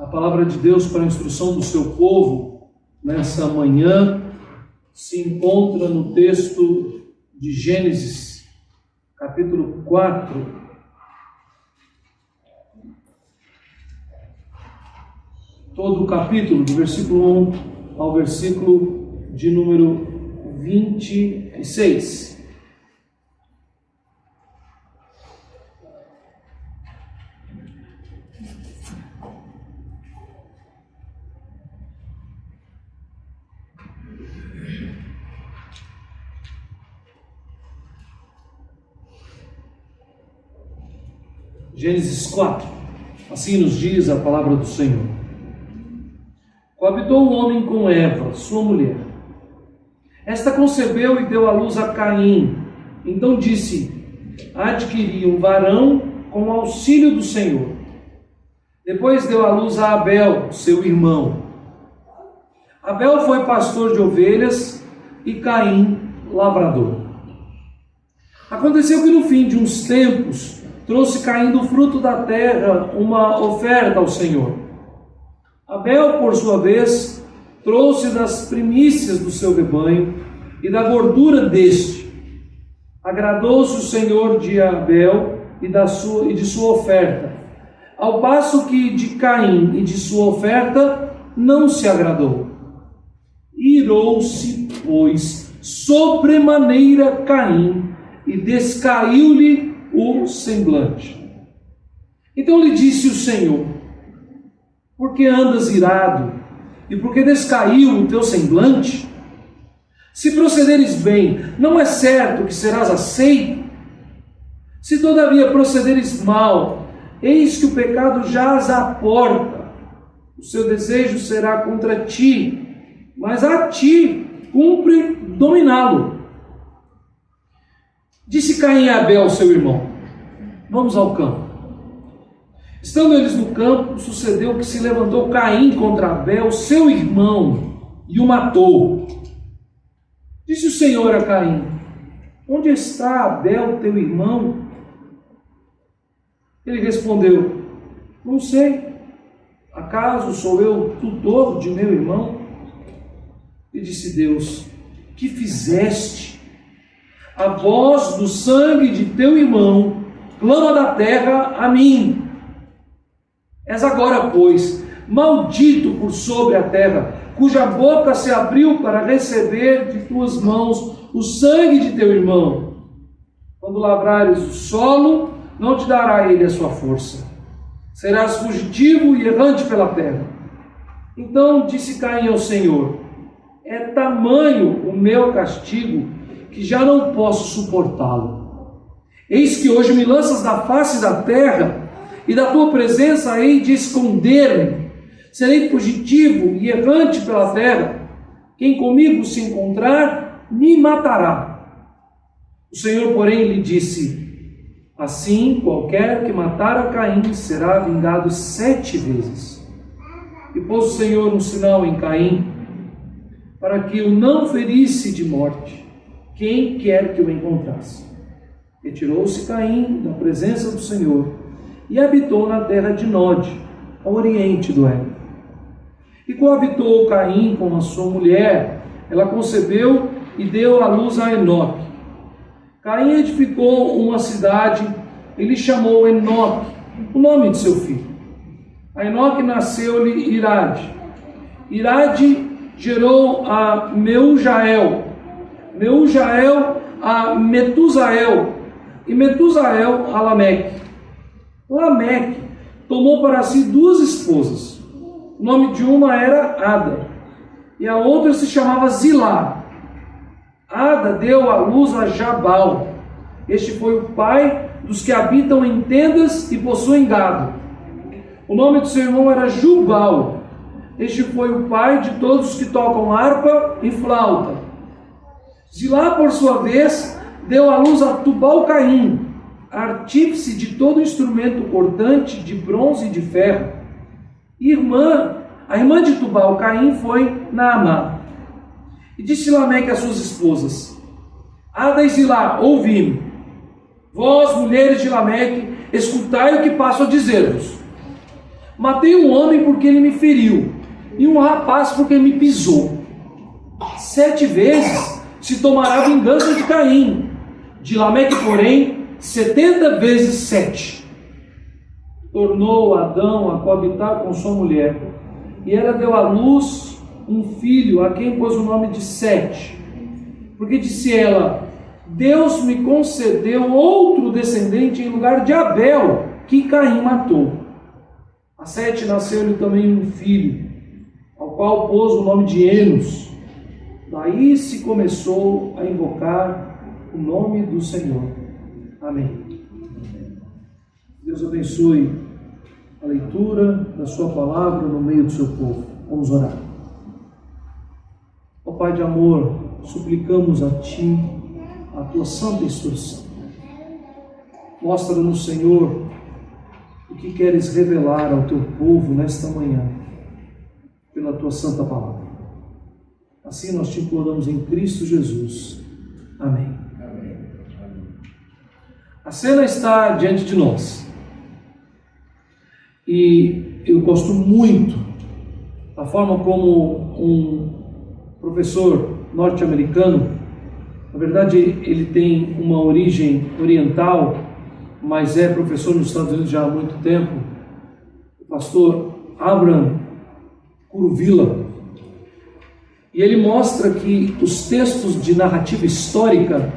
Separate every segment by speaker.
Speaker 1: A palavra de Deus para a instrução do seu povo nessa manhã se encontra no texto de Gênesis, capítulo 4. Todo o capítulo, do versículo 1 ao versículo de número 26. Gênesis 4, assim nos diz a palavra do Senhor. Coabitou o homem com Eva, sua mulher. Esta concebeu e deu à luz a Caim. Então disse: adquiri um varão com o auxílio do Senhor. Depois deu à luz a Abel, seu irmão. Abel foi pastor de ovelhas e Caim lavrador. Aconteceu que no fim de uns tempos trouxe Caim do fruto da terra uma oferta ao Senhor. Abel, por sua vez, trouxe das primícias do seu rebanho e da gordura deste. Agradou-se o Senhor de Abel e de sua oferta, ao passo que de Caim e de sua oferta não se agradou. Irou-se, pois, sobremaneira Caim e descaiu-lhe o semblante. Então lhe disse o Senhor: por que andas irado? E por que descaiu o teu semblante? Se procederes bem, não é certo que serás aceito? Se todavia procederes mal, eis que o pecado jaz à porta. O seu desejo será contra ti, mas a ti cumpre dominá-lo. Disse Caim a Abel, seu irmão: vamos ao campo. Estando eles no campo, sucedeu que se levantou Caim contra Abel, seu irmão, e o matou. Disse o Senhor a Caim: onde está Abel, teu irmão? Ele respondeu: não sei. Acaso sou eu tutor de meu irmão? E disse Deus: que fizeste? A voz do sangue de teu irmão clama da terra a mim. És agora, pois, maldito por sobre a terra, cuja boca se abriu para receber de tuas mãos o sangue de teu irmão. Quando lavrares o solo, não te dará ele a sua força. Serás fugitivo e errante pela terra. Então disse Caim ao Senhor: é tamanho o meu castigo que já não posso suportá-lo. Eis que hoje me lanças da face da terra, e da tua presença hei de esconder-me. Serei fugitivo e errante pela terra. Quem comigo se encontrar, me matará. O Senhor, porém, lhe disse: assim, qualquer que matar a Caim será vingado 7 vezes. E pôs o Senhor um sinal em Caim, para que o não ferisse de morte quem quer que o encontrasse. Retirou-se Caim da presença do Senhor e habitou na terra de Nod, ao oriente do Éden. E coabitou Caim com a sua mulher. Ela concebeu e deu à luz a Enoque. Caim edificou uma cidade e lhe chamou Enoque, o nome de seu filho. A Enoque nasceu-lhe Irade. Irade gerou a Meujael. Meujael a Metusael, e Metusael a Lameque. Lameque tomou para si 2 esposas. O nome de uma era Ada, e a outra se chamava Zilá. Ada deu à luz a Jabal. Este foi o pai dos que habitam em tendas e possuem gado. O nome do seu irmão era Jubal. Este foi o pai de todos os que tocam harpa e flauta. Zilá, por sua vez, deu à luz a Tubal-Caim, artífice de todo instrumento cortante de bronze e de ferro. A irmã de Tubal-Caim foi Naamá. E disse Lameque às suas esposas: Ada e Zilá, ouvi-me. Vós, mulheres de Lameque, escutai o que passo a dizer-vos. Matei um homem porque ele me feriu, e um rapaz porque me pisou. 7 vezes se tomará vingança de Caim. De Lameque, porém, 70 vezes 7. Tornou Adão a coabitar com sua mulher, e ela deu à luz um filho, a quem pôs o nome de Sete. Porque disse ela: Deus me concedeu outro descendente em lugar de Abel, que Caim matou. A Sete nasceu-lhe também um filho, ao qual pôs o nome de Enos. Daí se começou a invocar o nome do Senhor. Amém. Deus abençoe a leitura da sua palavra no meio do seu povo. Vamos orar. Ó Pai de amor, suplicamos a Ti a Tua santa instrução. Mostra-nos, Senhor, o que queres revelar ao Teu povo nesta manhã, pela Tua santa palavra. Assim nós te imploramos em Cristo Jesus. Amém. Amém. A cena está diante de nós. E eu gosto muito da forma como um professor norte-americano, na verdade ele tem uma origem oriental, mas é professor nos Estados Unidos já há muito tempo, o pastor Abraham Kuruvilla, e ele mostra que os textos de narrativa histórica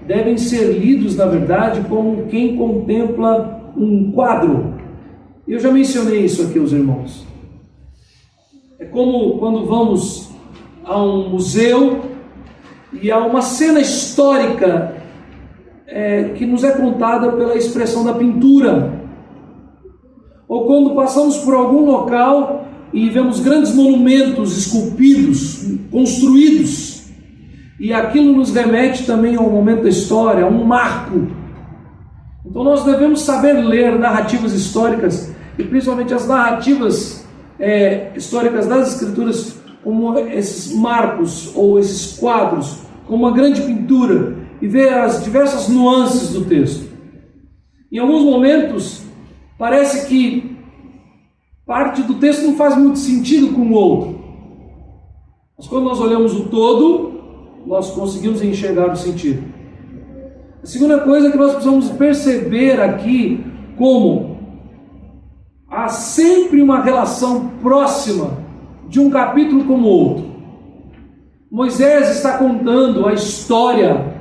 Speaker 1: devem ser lidos, na verdade, como quem contempla um quadro. Eu já mencionei isso aqui aos irmãos. É como quando vamos a um museu e há uma cena histórica que nos é contada pela expressão da pintura. Ou quando passamos por algum local e vemos grandes monumentos esculpidos, construídos, e aquilo nos remete também ao momento da história, a um marco. Então nós devemos saber ler narrativas históricas, e principalmente as narrativas históricas das Escrituras, como esses marcos ou esses quadros, como uma grande pintura, e ver as diversas nuances do texto. Em alguns momentos, parece que parte do texto não faz muito sentido com o outro. Mas quando nós olhamos o todo, nós conseguimos enxergar o sentido. A segunda coisa que nós precisamos perceber aqui, como há sempre uma relação próxima de um capítulo como o outro. Moisés está contando a história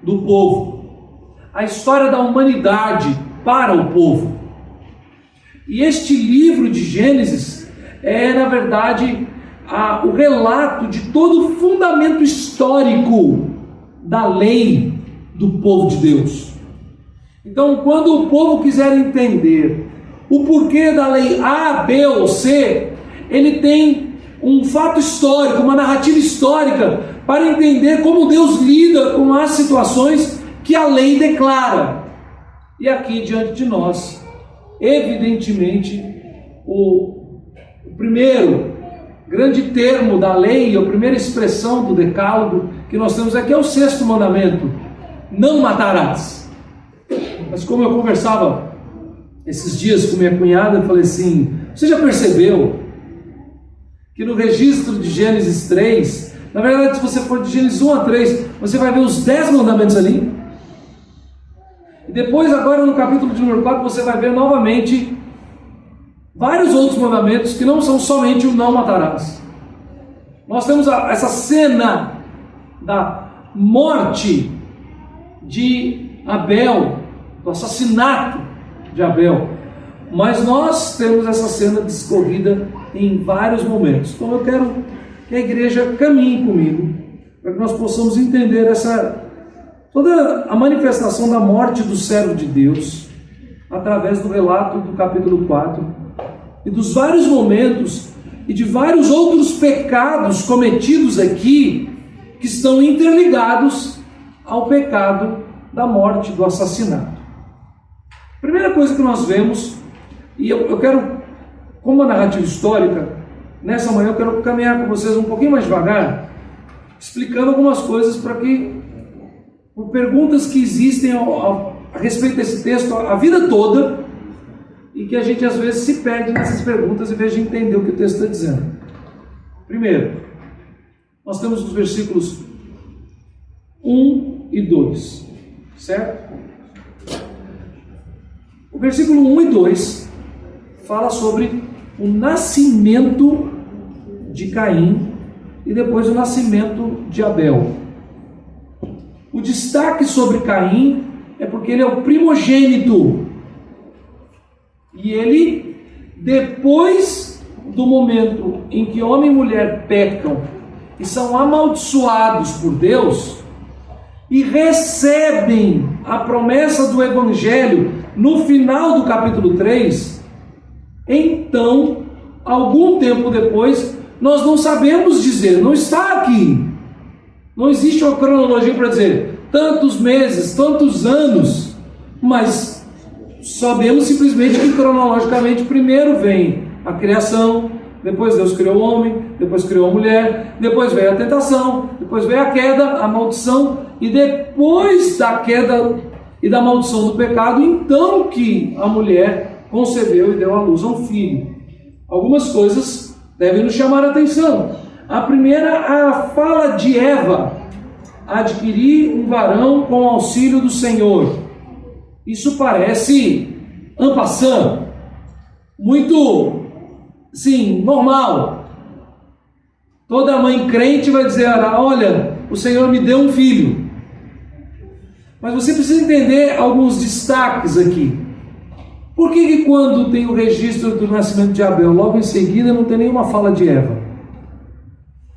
Speaker 1: do povo, a história da humanidade para o povo. E este livro de Gênesis é, na verdade, o relato de todo o fundamento histórico da lei do povo de Deus. Então, quando o povo quiser entender o porquê da lei A, B ou C, ele tem um fato histórico, uma narrativa histórica, para entender como Deus lida com as situações que a lei declara. E aqui diante de nós, evidentemente, o primeiro grande termo da lei, a primeira expressão do decálogo que nós temos aqui é o 6º mandamento: não matarás. Mas como eu conversava esses dias com minha cunhada, eu falei assim: você já percebeu que no registro de Gênesis 3, na verdade, se você for de Gênesis 1 a 3, você vai ver os 10 mandamentos ali? E depois, agora no capítulo de número 4, você vai ver novamente vários outros mandamentos que não são somente o não matarás. Nós temos essa cena da morte de Abel, do assassinato de Abel, mas nós temos essa cena discorrida em vários momentos. Então eu quero que a igreja caminhe comigo, para que nós possamos entender toda a manifestação da morte do servo de Deus, através do relato do capítulo 4, e dos vários momentos e de vários outros pecados cometidos aqui, que estão interligados ao pecado da morte, do assassinato. Primeira coisa que nós vemos, e eu quero, como a narrativa histórica, nessa manhã eu quero caminhar com vocês um pouquinho mais devagar, explicando algumas coisas para que, por perguntas que existem a respeito desse texto a vida toda, e que a gente às vezes se perde nessas perguntas em vez de entender o que o texto está dizendo. Primeiro, nós temos os versículos 1 e 2, certo? O versículo 1 e 2 fala sobre o nascimento de Caim e depois o nascimento de Abel. O destaque sobre Caim é porque ele é o primogênito. E ele, depois do momento em que homem e mulher pecam e são amaldiçoados por Deus e recebem a promessa do Evangelho no final do capítulo 3, então, algum tempo depois, nós não sabemos dizer, não está aqui. Não existe uma cronologia para dizer tantos meses, tantos anos, mas sabemos simplesmente que cronologicamente primeiro vem a criação, depois Deus criou o homem, depois criou a mulher, depois veio a tentação, depois veio a queda, a maldição, e depois da queda e da maldição do pecado, então que a mulher concebeu e deu à luz a um filho. Algumas coisas devem nos chamar a atenção. A primeira, a fala de Eva: adquirir um varão com o auxílio do Senhor. Isso parece en passant, muito, sim, normal. Toda mãe crente vai dizer: olha, o Senhor me deu um filho. Mas você precisa entender alguns destaques aqui. Por que quando tem o registro do nascimento de Abel, logo em seguida não tem nenhuma fala de Eva?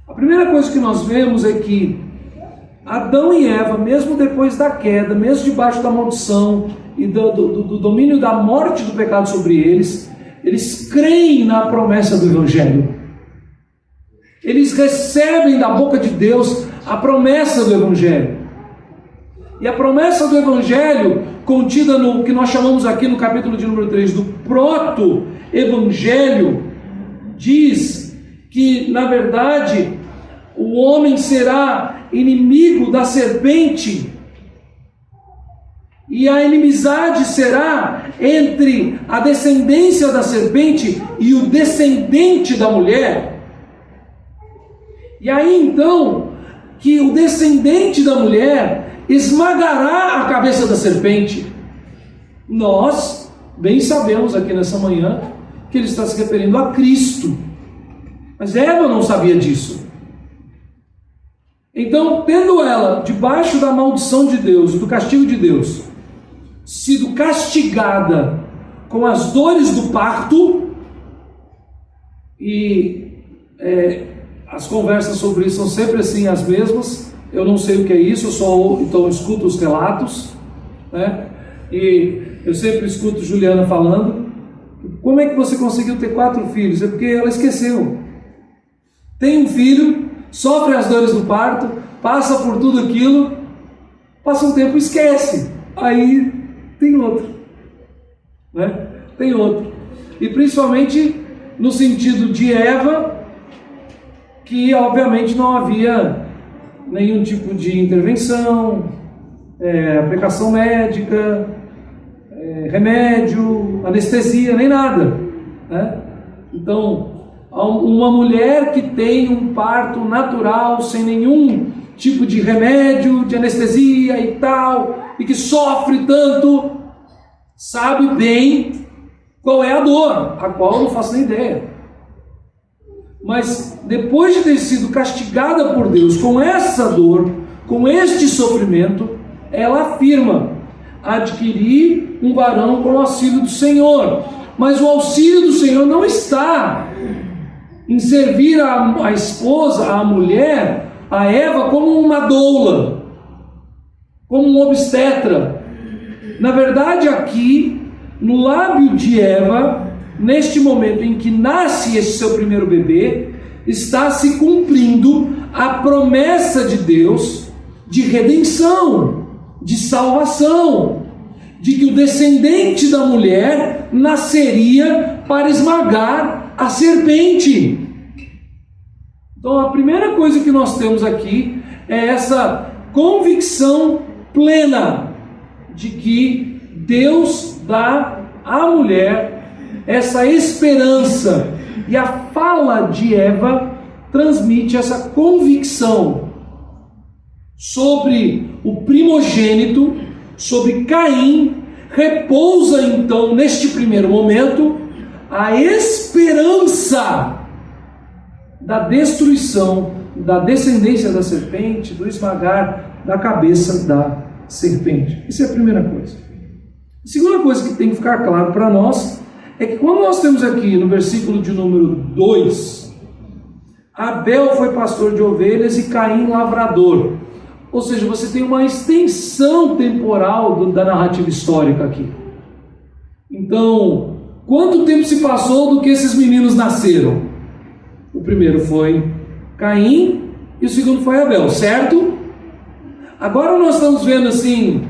Speaker 1: A primeira coisa que nós vemos é que Adão e Eva, mesmo depois da queda, mesmo debaixo da maldição e do domínio da morte do pecado sobre eles, eles creem na promessa do Evangelho. Eles recebem da boca de Deus a promessa do Evangelho. E a promessa do Evangelho, contida no que nós chamamos aqui no capítulo de número 3, do proto-evangelho, diz que, na verdade, o homem será inimigo da serpente, e a inimizade será entre a descendência da serpente e o descendente da mulher. E aí então, que o descendente da mulher esmagará a cabeça da serpente. Nós bem sabemos aqui nessa manhã que ele está se referindo a Cristo, mas Eva não sabia disso. Então, tendo ela debaixo da maldição de Deus, do castigo de Deus, sido castigada com as dores do parto, e as conversas sobre isso são sempre assim as mesmas. Eu não sei o que é isso, então escuto os relatos, né? E eu sempre escuto Juliana falando: como é que você conseguiu ter 4 filhos? É porque ela esqueceu. Tem um filho, sofre as dores do parto, passa por tudo aquilo, passa um tempo e esquece. Aí tem outro, né? Tem outro. E principalmente no sentido de Eva, que obviamente não havia nenhum tipo de intervenção, aplicação médica, remédio, anestesia, nem nada, né? Então, uma mulher que tem um parto natural, sem nenhum tipo de remédio, de anestesia e tal, e que sofre tanto, sabe bem qual é a dor, a qual eu não faço nem ideia. Mas depois de ter sido castigada por Deus com essa dor, com este sofrimento, ela afirma: adquirir um varão com o auxílio do Senhor. Mas o auxílio do Senhor não está em servir a esposa, a mulher, a Eva, como uma doula, como um obstetra. Na verdade, aqui, no lábio de Eva, neste momento em que nasce esse seu primeiro bebê, está se cumprindo a promessa de Deus de redenção, de salvação, de que o descendente da mulher nasceria para esmagar a serpente. Então, a primeira coisa que nós temos aqui é essa convicção plena de que Deus dá à mulher essa esperança. E a fala de Eva transmite essa convicção sobre o primogênito, sobre Caim. Repousa então, neste primeiro momento, a esperança da destruição da descendência da serpente, do esmagar da cabeça da serpente. Isso é a primeira coisa. A segunda coisa que tem que ficar claro para nós é que quando nós temos aqui no versículo de número 2, Abel foi pastor de ovelhas e Caim lavrador. Ou seja, você tem uma extensão temporal da narrativa histórica aqui. Então, quanto tempo se passou do que esses meninos nasceram? O primeiro foi Caim e o segundo foi Abel, certo? Agora nós estamos vendo assim,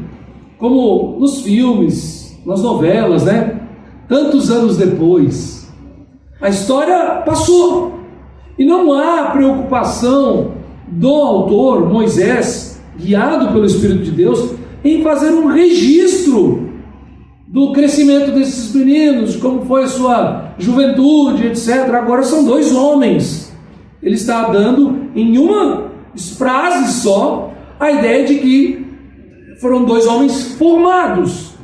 Speaker 1: como nos filmes, nas novelas, né? Tantos anos depois, a história passou. E não há preocupação do autor, Moisés, guiado pelo Espírito de Deus, em fazer um registro do crescimento desses meninos, como foi a sua juventude, etc. Agora são dois homens. Ele está dando em uma frase só a ideia de que foram dois homens formados.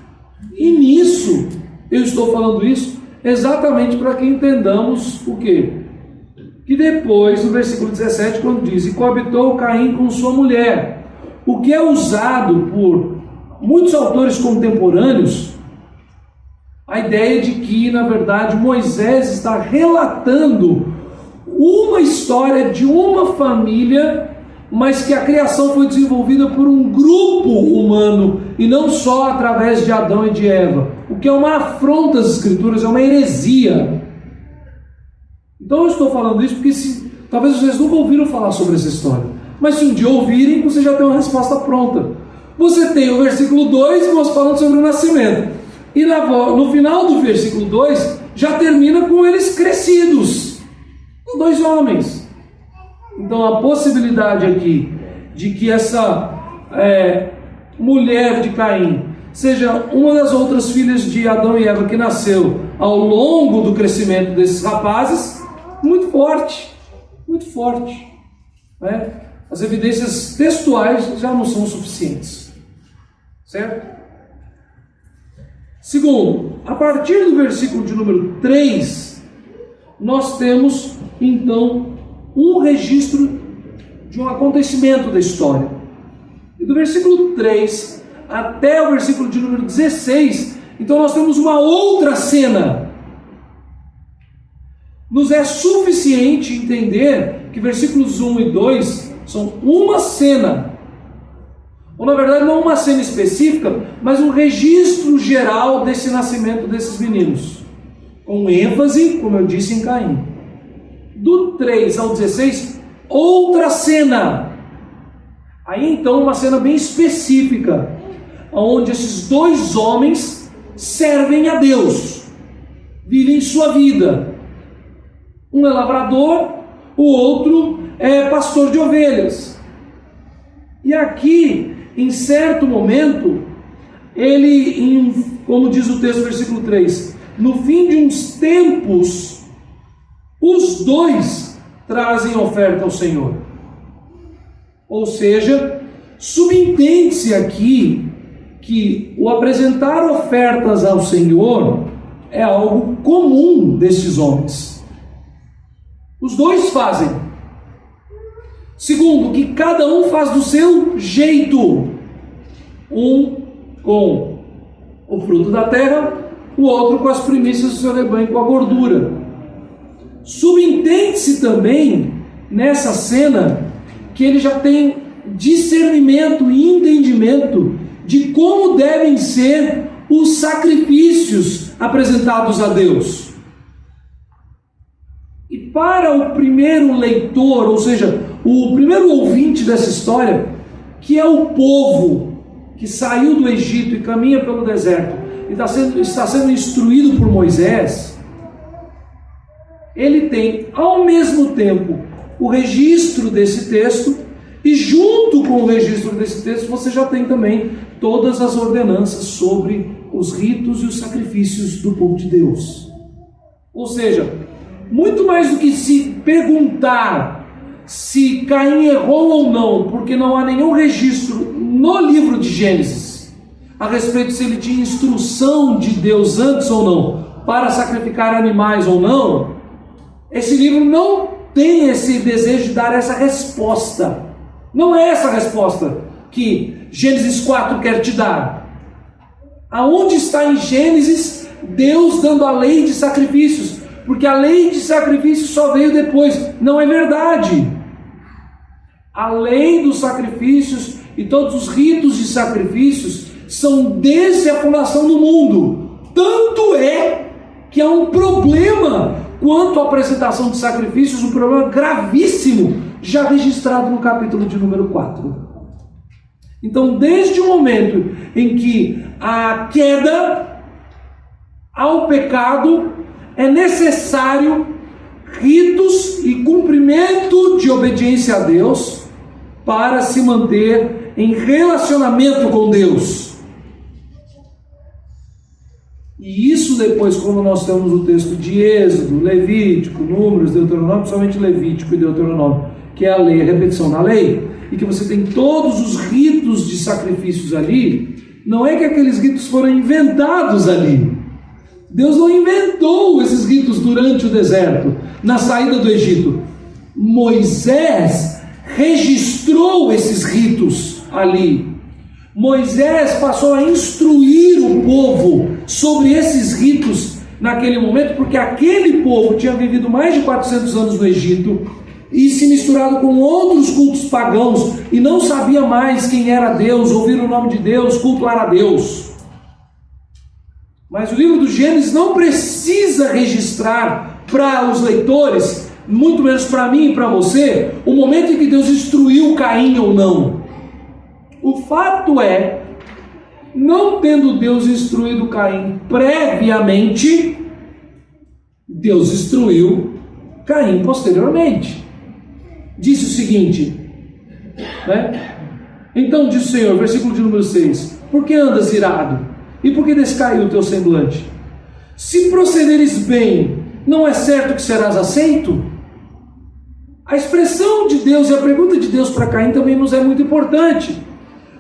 Speaker 1: E nisso, eu estou falando isso exatamente para que entendamos o quê? Que depois, no versículo 17, quando diz: e coabitou Caim com sua mulher, o que é usado por muitos autores contemporâneos, a ideia de que, na verdade, Moisés está relatando uma história de uma família, mas que a criação foi desenvolvida por um grupo humano, e não só através de Adão e de Eva, o que é uma afronta às Escrituras, é uma heresia. Então eu estou falando isso porque talvez vocês nunca ouviram falar sobre essa história, mas se um dia ouvirem, você já tem uma resposta pronta. Você tem o versículo 2 falando sobre o nascimento, e no final do versículo 2 já termina com eles crescidos, com dois homens. Então a possibilidade aqui de que essa mulher de Caim seja uma das outras filhas de Adão e Eva que nasceu ao longo do crescimento desses rapazes, muito forte, né? As evidências textuais já não são suficientes, certo? Segundo, a partir do versículo de número 3, nós temos então um registro de um acontecimento da história. E do versículo 3 até o versículo de número 16, então nós temos uma outra cena. Nos é suficiente entender que versículos 1 e 2 são uma cena, ou na verdade não uma cena específica, mas um registro geral desse nascimento desses meninos, com ênfase, como eu disse, em Caim. Do 3 ao 16, outra cena. Aí então uma cena bem específica, onde esses dois homens servem a Deus, vivem sua vida. Um é lavrador, o outro é pastor de ovelhas. E aqui, em certo momento, como diz o texto, versículo 3, no fim de uns tempos, os dois trazem oferta ao Senhor. Ou seja, subentende-se aqui que o apresentar ofertas ao Senhor é algo comum destes homens. Os dois fazem. Segundo, que cada um faz do seu jeito. Um com o fruto da terra, o outro com as primícias do seu rebanho, com a gordura. Subentende-se também, nessa cena, que ele já tem discernimento e entendimento de como devem ser os sacrifícios apresentados a Deus. E para o primeiro leitor, ou seja, o primeiro ouvinte dessa história, que é o povo que saiu do Egito e caminha pelo deserto, e está sendo instruído por Moisés, ele tem ao mesmo tempo o registro desse texto, e junto com o registro desse texto você já tem também todas as ordenanças sobre os ritos e os sacrifícios do povo de Deus. Ou seja, muito mais do que se perguntar se Caim errou ou não, porque não há nenhum registro no livro de Gênesis a respeito se ele tinha instrução de Deus antes ou não, para sacrificar animais ou não, esse livro não tem esse desejo de dar essa resposta. Não é essa a resposta que Gênesis 4 quer te dar. Aonde está em Gênesis Deus dando a lei de sacrifícios? Porque a lei de sacrifícios só veio depois. Não é verdade. A lei dos sacrifícios e todos os ritos de sacrifícios são desde a fundação do mundo. Tanto é que há um problema quanto à apresentação de sacrifícios, um problema gravíssimo, já registrado no capítulo de número 4. Então, desde o momento em que a queda ao pecado, é necessário ritos e cumprimento de obediência a Deus para se manter em relacionamento com Deus. E isso depois, quando nós temos o texto de Êxodo, Levítico, Números, Deuteronômio, principalmente Levítico e Deuteronômio, que é a lei, a repetição da lei, e que você tem todos os ritos de sacrifícios ali, não é que aqueles ritos foram inventados ali. Deus não inventou esses ritos durante o deserto, na saída do Egito. Moisés registrou esses ritos ali. Moisés passou a instruir o povo sobre esses ritos naquele momento, porque aquele povo tinha vivido mais de 400 anos no Egito e se misturado com outros cultos pagãos e não sabia mais quem era Deus, ouvir o nome de Deus, cultuar a Deus. Mas o livro do Gênesis não precisa registrar para os leitores, muito menos para mim e para você, o momento em que Deus instruiu Caim ou não. O fato é, não tendo Deus instruído Caim previamente, Deus instruiu Caim posteriormente. Disse o seguinte, né? Então disse o Senhor, versículo de número 6, por que andas irado? E por que descaiu o teu semblante? Se procederes bem, não é certo que serás aceito? A expressão de Deus e a pergunta de Deus para Caim também nos é muito importante.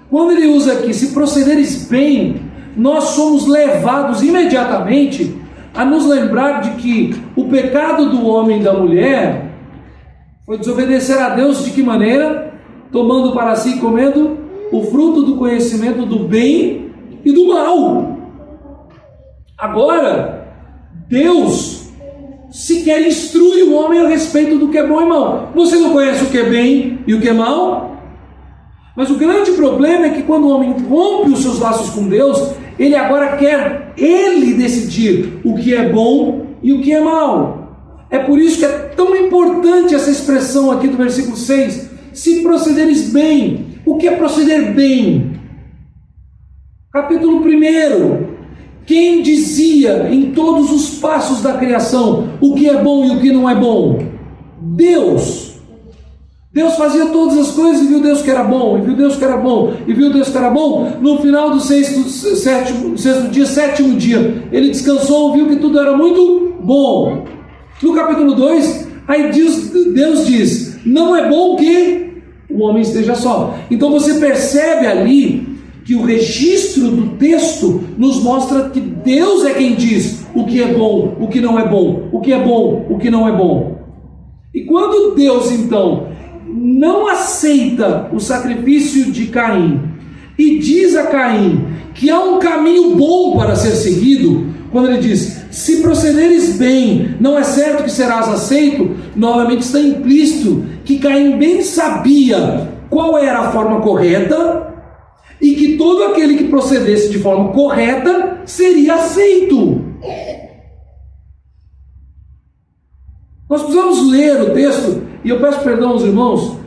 Speaker 1: Quando ele usa aqui, se procederes bem, nós somos levados imediatamente a nos lembrar de que o pecado do homem e da mulher foi desobedecer a Deus de que maneira? Tomando para si e comendo o fruto do conhecimento do bem e do mal. Agora, Deus sequer instrui o homem a respeito do que é bom e mal. Você não conhece o que é bem e o que é mal? Mas o grande problema é que quando o homem rompe os seus laços com Deus, ele agora quer ele decidir o que é bom e o que é mal. É por isso que é tão importante essa expressão aqui do versículo 6, se procederes bem. O que é proceder bem? Capítulo 1, quem dizia em todos os passos da criação o que é bom e o que não é bom? Deus. Deus fazia todas as coisas e viu Deus que era bom, e viu Deus que era bom, e viu Deus que era bom. No final do sexto dia, sétimo dia, ele descansou, viu que tudo era muito bom. No capítulo 2, aí Deus diz, não é bom que o homem esteja só. Então você percebe ali que o registro do texto nos mostra que Deus é quem diz o que é bom, o que não é bom, o que é bom, o que não é bom. E quando Deus, então, não aceita o sacrifício de Caim e diz a Caim que há um caminho bom para ser seguido, quando ele diz, se procederes bem, não é certo que serás aceito, novamente está implícito que Caim bem sabia qual era a forma correta e que todo aquele que procedesse de forma correta seria aceito. Nós precisamos ler o texto, e eu peço perdão aos irmãos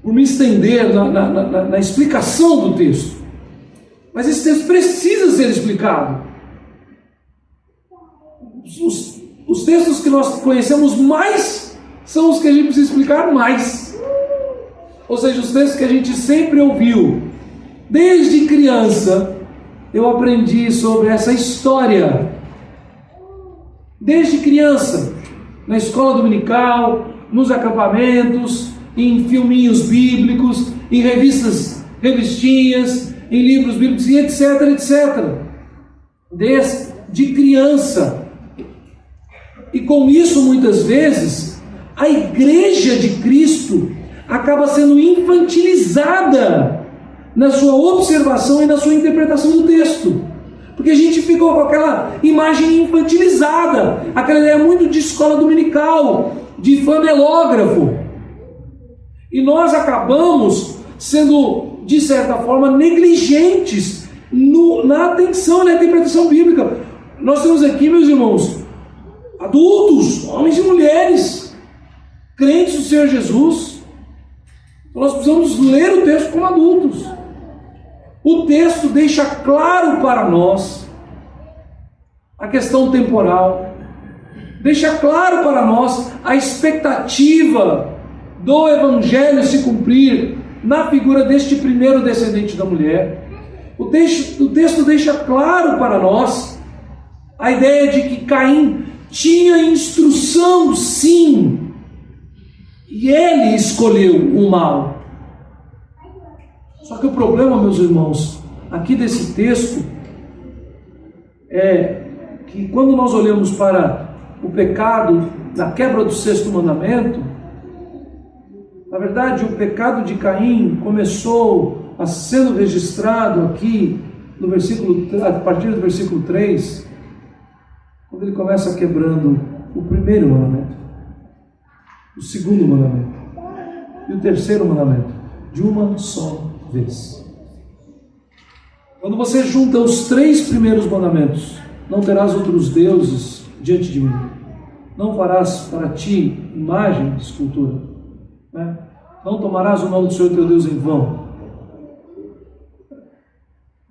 Speaker 1: por me estender na explicação do texto, mas esse texto precisa ser explicado. Os textos que nós conhecemos mais são os que a gente precisa explicar mais. Ou seja, os textos que a gente sempre ouviu. Desde criança, eu aprendi sobre essa história desde criança, na escola dominical, nos acampamentos, em filminhos bíblicos, em revistinhas, em livros bíblicos, e etc, etc. Desde criança. E com isso, muitas vezes, a igreja de Cristo acaba sendo infantilizada na sua observação e na sua interpretação do texto. Porque a gente ficou com aquela imagem infantilizada, aquela ideia muito de escola dominical, de flanelógrafo. E nós acabamos sendo, de certa forma, negligentes na atenção e na interpretação bíblica. Nós temos aqui, meus irmãos, adultos, homens e mulheres, crentes do Senhor Jesus. Então nós precisamos ler o texto como adultos. O texto deixa claro para nós a questão temporal, deixa claro para nós a expectativa do Evangelho se cumprir na figura deste primeiro descendente da mulher. O texto deixa claro para nós a ideia de que Caim tinha instrução, sim, e ele escolheu o mal. Só que o problema, meus irmãos, aqui desse texto, é que quando nós olhamos para o pecado da quebra do sexto mandamento, na verdade o pecado de Caim começou a sendo registrado aqui no a partir do versículo 3, quando ele começa quebrando o primeiro mandamento, o segundo mandamento e o terceiro mandamento, de uma só vez. Quando você junta os 3 primeiros mandamentos: não terás outros deuses diante de mim, não farás para ti imagem de escultura, né? Não tomarás o nome do Senhor teu Deus em vão.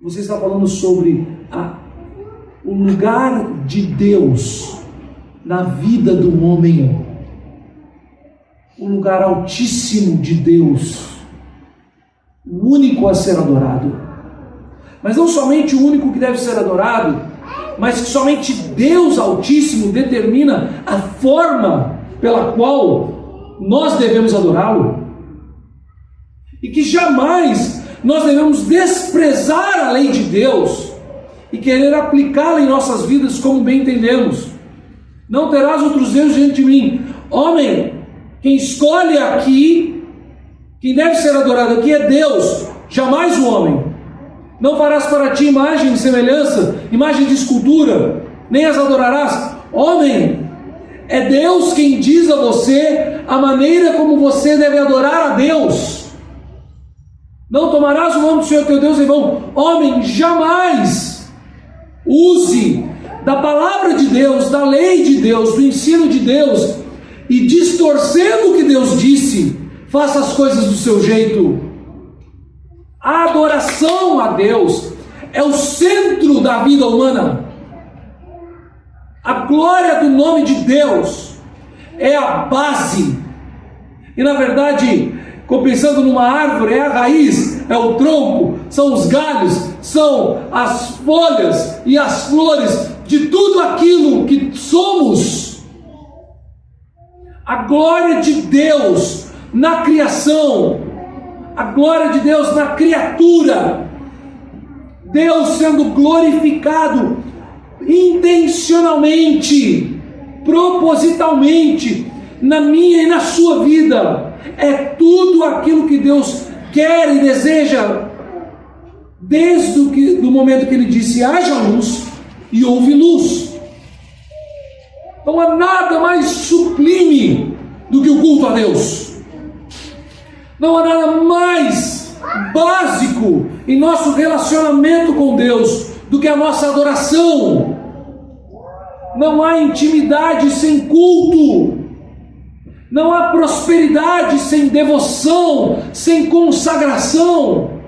Speaker 1: Você está falando sobre o lugar de Deus na vida do homem, o lugar altíssimo de Deus, o único a ser adorado. Mas não somente o único que deve ser adorado, mas que somente Deus Altíssimo determina a forma pela qual nós devemos adorá-lo. E que jamais nós devemos desprezar a lei de Deus e querer aplicá-la em nossas vidas como bem entendemos. Não terás outros deuses diante de mim. Homem, quem escolhe aqui, quem deve ser adorado aqui é Deus, jamais o homem. Não farás para ti imagem de semelhança, imagem de escultura, nem as adorarás. Homem, é Deus quem diz a você a maneira como você deve adorar a Deus. Não tomarás o nome do Senhor teu Deus em vão. Homem, jamais use da palavra de Deus, da lei de Deus, do ensino de Deus, e distorcendo o que Deus disse, faça as coisas do seu jeito. A adoração a Deus é o centro da vida humana. A glória do nome de Deus é a base. E na verdade, pensando numa árvore, é a raiz, é o tronco, são os galhos, são as folhas e as flores de tudo aquilo que somos. A glória de Deus na criação, a glória de Deus na criatura, Deus sendo glorificado intencionalmente, propositalmente, na minha e na sua vida. É tudo aquilo que Deus quer e deseja, desde do momento que Ele disse: haja luz, e houve luz. Não há nada mais sublime do que o culto a Deus. Não há nada mais básico em nosso relacionamento com Deus do que a nossa adoração. Não há intimidade sem culto. Não há prosperidade sem devoção, sem consagração.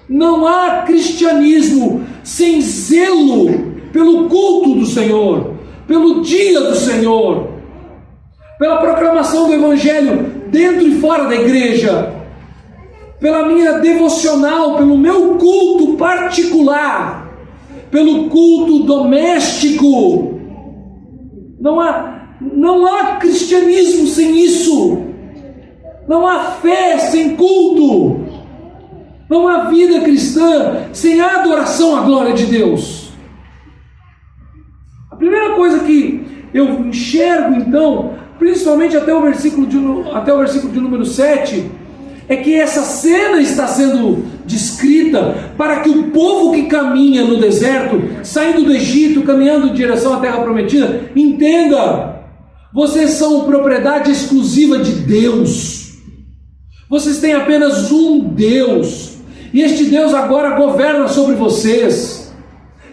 Speaker 1: Não há cristianismo sem zelo pelo culto do Senhor, pelo dia do Senhor, pela proclamação do Evangelho dentro e fora da igreja, pela minha devocional, pelo meu culto particular, pelo culto doméstico, Não há cristianismo sem isso. Não há fé sem culto. Não há vida cristã sem a adoração à glória de Deus. A primeira coisa que eu enxergo, então, principalmente até o versículo de número 7, é que essa cena está sendo descrita para que o povo que caminha no deserto, saindo do Egito, caminhando em direção à terra prometida, entenda: vocês são propriedade exclusiva de Deus. Vocês têm apenas um Deus, e este Deus agora governa sobre vocês.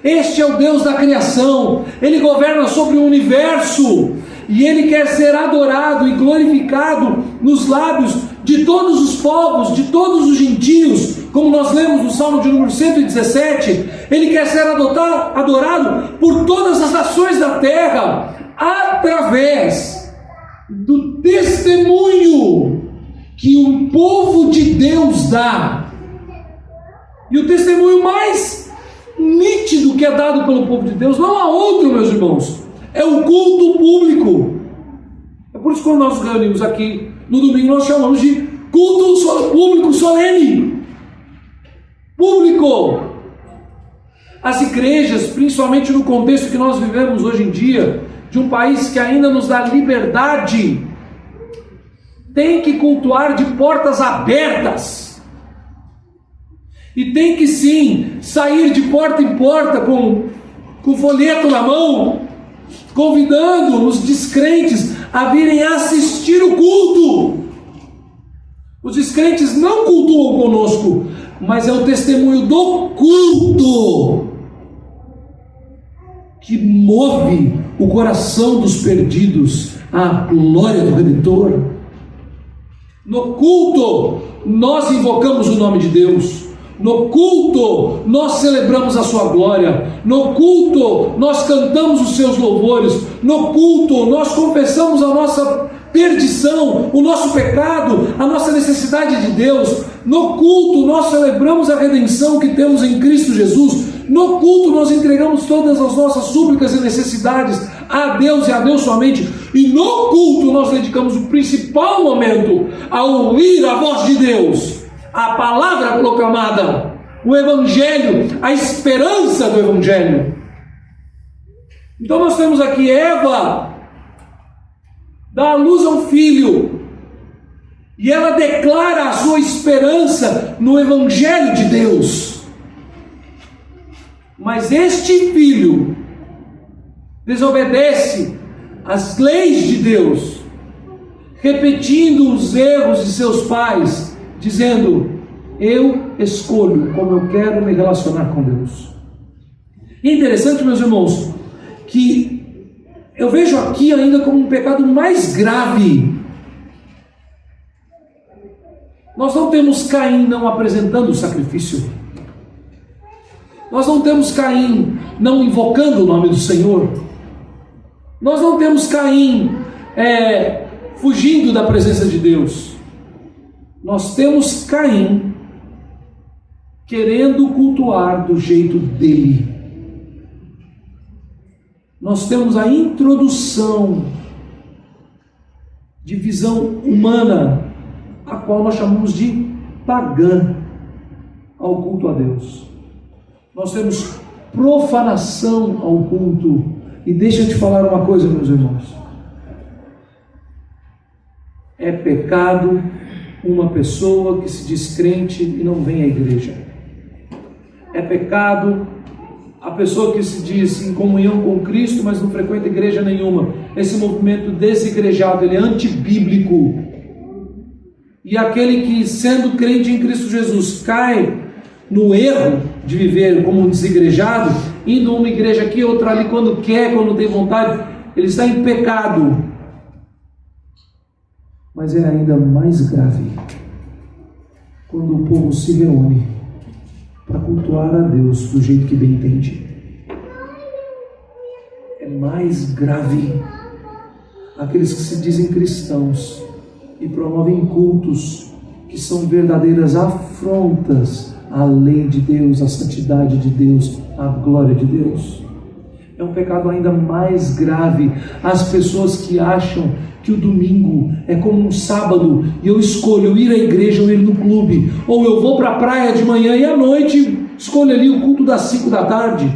Speaker 1: Este é o Deus da criação. Ele governa sobre o universo, e Ele quer ser adorado e glorificado nos lábios de todos os povos, de todos os gentios, como nós lemos no Salmo de número 117. Ele quer ser adorado por todas as nações da terra, através do testemunho que o povo de Deus dá. E o testemunho mais nítido que é dado pelo povo de Deus, não há outro, meus irmãos, é o culto público. É por isso que quando nós nos reunimos aqui no domingo, nós chamamos de culto público solene. Público. As igrejas, principalmente no contexto que nós vivemos hoje em dia, de um país que ainda nos dá liberdade, tem que cultuar de portas abertas. E tem que sim sair de porta em porta com folheto na mão, convidando os descrentes a virem assistir o culto. Os descrentes não cultuam conosco, mas é o testemunho do culto que move o coração dos perdidos à glória do Redentor. No culto nós invocamos o nome de Deus. No culto nós celebramos a sua glória. No culto nós cantamos os seus louvores. No culto nós confessamos a nossa perdição, o nosso pecado, a nossa necessidade de Deus. No culto nós celebramos a redenção que temos em Cristo Jesus. No culto nós entregamos todas as nossas súplicas e necessidades a Deus e a Deus somente. E no culto nós dedicamos o principal momento a ouvir a voz de Deus, a palavra proclamada, o Evangelho, a esperança do Evangelho. Então nós temos aqui Eva, dá à luz a um filho, e ela declara a sua esperança no Evangelho de Deus. Mas este filho desobedece às leis de Deus, repetindo os erros de seus pais, dizendo: eu escolho como eu quero me relacionar com Deus. E é interessante, meus irmãos, que eu vejo aqui ainda como um pecado mais grave. Nós não temos Caim não apresentando o sacrifício. Nós não temos Caim não invocando o nome do Senhor. Nós não temos Caim fugindo da presença de Deus. Nós temos Caim querendo cultuar do jeito dele. Nós temos a introdução de visão humana, a qual nós chamamos de pagã, ao culto a Deus. Nós temos profanação ao culto. E deixa eu te falar uma coisa, meus irmãos. É pecado uma pessoa que se diz crente e não vem à igreja. É pecado a pessoa que se diz em comunhão com Cristo, mas não frequenta igreja nenhuma. Esse movimento desigrejado, ele é antibíblico. E aquele que, sendo crente em Cristo Jesus, cai no erro de viver como um desigrejado, indo a uma igreja aqui, outra ali, quando quer, quando tem vontade, ele está em pecado. Mas é ainda mais grave quando o povo se reúne para cultuar a Deus do jeito que bem entende. É mais grave aqueles que se dizem cristãos e promovem cultos que são verdadeiras afrontas à lei de Deus, à santidade de Deus, à glória de Deus. é um pecado ainda mais grave. As pessoas que acham que o domingo é como um sábado e eu escolho ir à igreja ou ir no clube, ou eu vou para a praia de manhã e à noite escolho ali o culto das 5 da tarde.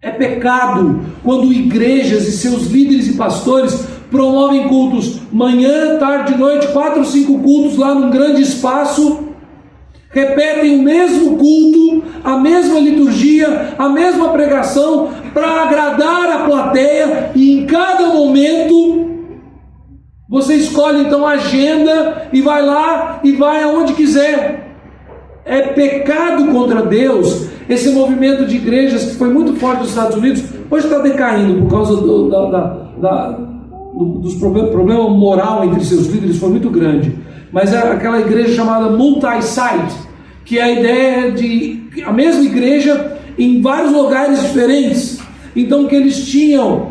Speaker 1: É pecado quando igrejas e seus líderes e pastores promovem cultos manhã, tarde e noite, 4 ou 5 cultos lá num grande espaço, repetem o mesmo culto, a mesma liturgia, a mesma pregação, para agradar a plateia, e em cada momento você escolhe então a agenda e vai lá e vai aonde quiser. É pecado contra Deus. Esse movimento de igrejas que foi muito forte nos Estados Unidos, hoje está decaindo por causa dos problema moral entre seus líderes, foi muito grande. Mas é aquela igreja chamada multi-site, que é a ideia de a mesma igreja em vários lugares diferentes. Então que eles tinham,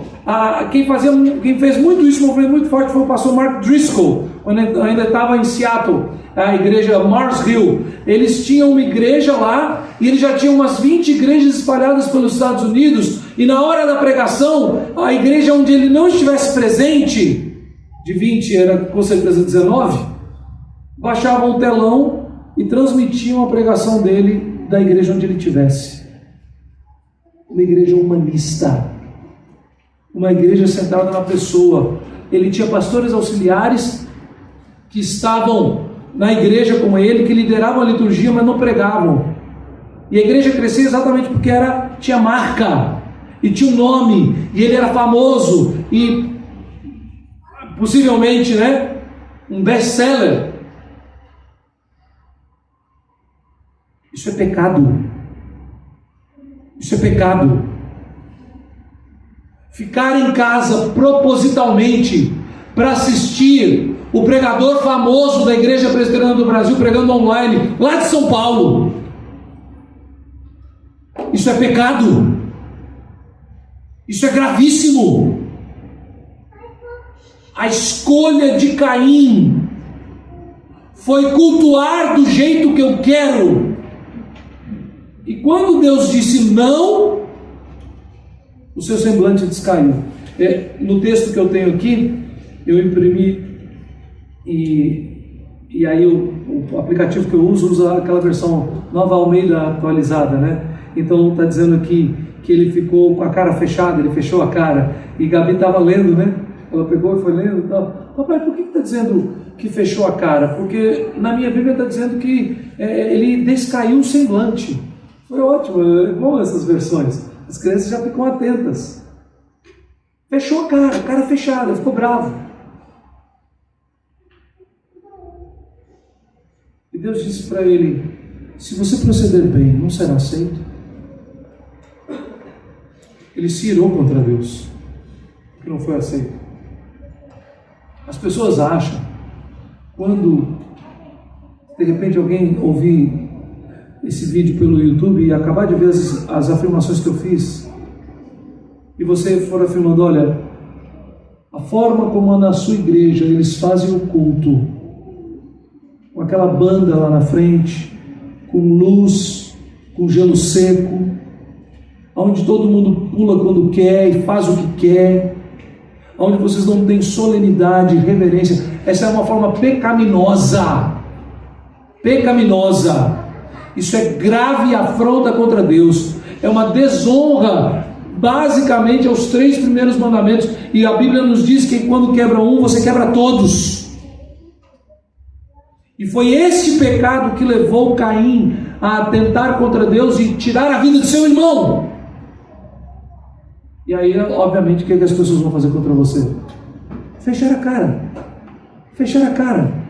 Speaker 1: quem fez muito isso, um movimento muito forte, foi o pastor Mark Driscoll, quando ainda estava em Seattle, a igreja Mars Hill. Eles tinham uma igreja lá, e eles já tinham umas 20 igrejas espalhadas pelos Estados Unidos, e na hora da pregação, a igreja onde ele não estivesse presente, de 20 era com certeza 19, baixavam o telão e transmitiam a pregação dele da igreja onde ele estivesse. Uma igreja humanista, uma igreja centrada na pessoa. Ele tinha pastores auxiliares que estavam na igreja com ele, que lideravam a liturgia, mas não pregavam. E a igreja crescia exatamente porque tinha marca, e tinha um nome, e ele era famoso, e possivelmente, um best-seller. Isso é pecado. Isso é pecado. Ficar em casa propositalmente para assistir o pregador famoso da Igreja Presbiteriana do Brasil pregando online, lá de São Paulo. Isso é pecado. Isso é gravíssimo. A escolha de Caim foi cultuar do jeito que eu quero. E quando Deus disse não, o seu semblante descaiu. No texto que eu tenho aqui, eu imprimi, e aí o aplicativo que eu usa aquela versão Nova Almeida atualizada, Então está dizendo aqui que ele ficou com a cara fechada, ele fechou a cara, e Gabi estava lendo, Ela pegou e foi lendo e tal. Papai, por que está dizendo que fechou a cara? Porque na minha Bíblia está dizendo que ele descaiu o semblante. Foi ótimo, é bom essas versões. As crianças já ficam atentas. Fechou a cara fechada, ficou bravo. E Deus disse para ele: se você proceder bem, não será aceito. Ele se irou contra Deus, porque não foi aceito. As pessoas acham, quando de repente alguém ouvir esse vídeo pelo YouTube e acabar de ver as afirmações que eu fiz, e você for afirmando: olha, a forma como na sua igreja eles fazem o culto, com aquela banda lá na frente, com luz, com gelo seco, onde todo mundo pula quando quer e faz o que quer, onde vocês não têm solenidade, reverência, essa é uma forma pecaminosa. Isso é grave afronta contra Deus, é uma desonra basicamente aos 3 primeiros mandamentos, e a Bíblia nos diz que quando quebra um, você quebra todos. E foi este pecado que levou Caim a atentar contra Deus e tirar a vida de seu irmão. E aí, obviamente, o que as pessoas vão fazer contra você? Fechar a cara.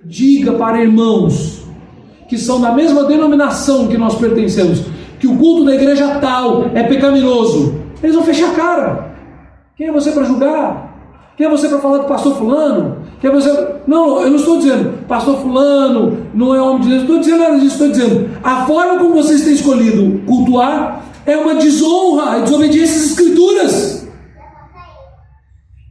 Speaker 1: Diga para irmãos que são da mesma denominação que nós pertencemos, que o culto da igreja tal é pecaminoso. Eles vão fechar a cara. Quem é você para julgar? Quem é você para falar do pastor fulano? Quem é você... Não, eu não estou dizendo pastor fulano não é homem de Deus, não estou dizendo nada disso. Estou dizendo, a forma como vocês têm escolhido cultuar é uma desonra, é desobediência às Escrituras.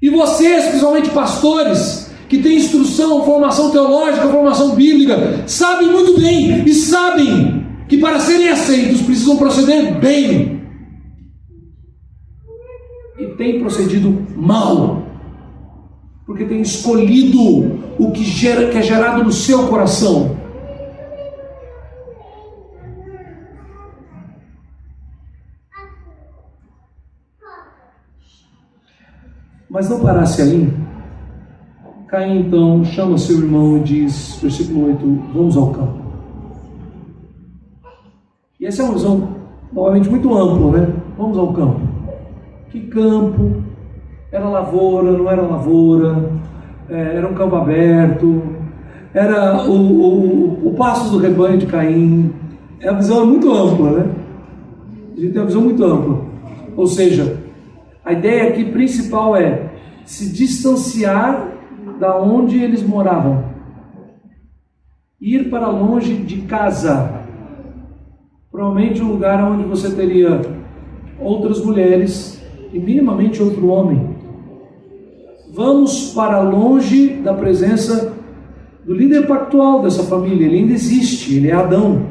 Speaker 1: E vocês, principalmente pastores, que têm instrução, formação teológica, formação bíblica, sabem muito bem, e sabem que para serem aceitos precisam proceder bem. e tem procedido mal, porque tem escolhido o que é gerado no seu coração. Mas não parasse aí. Caim então chama seu irmão e diz, versículo 8, vamos ao campo. E essa é uma visão novamente muito ampla, né? Vamos ao campo. Que campo? Era lavoura, não era lavoura, era um campo aberto, era o pasto do rebanho de Caim. A visão é muito ampla, né? A gente tem uma visão muito ampla. Ou seja, a ideia aqui principal é se distanciar da onde eles moravam, ir para longe de casa, provavelmente um lugar onde você teria outras mulheres e minimamente outro homem. Vamos para longe da presença do líder pactual dessa família. Ele ainda existe, ele é Adão.